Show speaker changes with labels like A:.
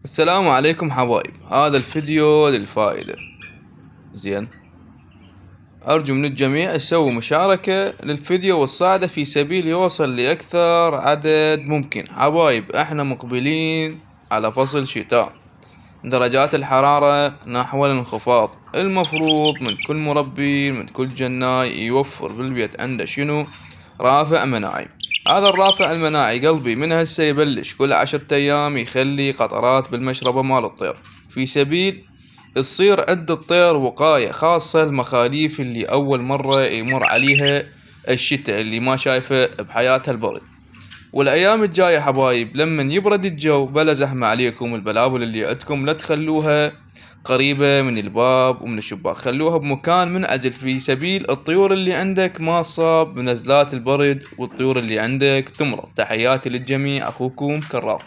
A: السلام عليكم حبايب. هذا الفيديو للفائدة. زين، أرجو من الجميع تسوي مشاركة للفيديو والصاعدة في سبيل يوصل لأكثر عدد ممكن. حبايب، احنا مقبلين على فصل شتاء، درجات الحرارة نحو الانخفاض. المفروض من كل مربي من كل جناي يوفر بالبيت عنده شنو؟ رافع مناعي. هذا الرافع المناعي قلبي من هسه يبلش كل 10 أيام يخلي قطرات بالمشربة مال الطير، في سبيل تصير عند الطير وقاية، خاصة المخاليف اللي أول مرة يمر عليها الشتاء، اللي ما شايفة بحياتها البرد. والايام الجاية حبايب لمن يبرد الجو بلا زحمة عليكم، البلابل اللي عندكم لا تخلوها قريبة من الباب ومن الشباك، خلوها بمكان منعزل، في سبيل الطيور اللي عندك ما تصاب بنزلات البرد والطيور اللي عندك تمرض. تحياتي للجميع، اخوكم كرار.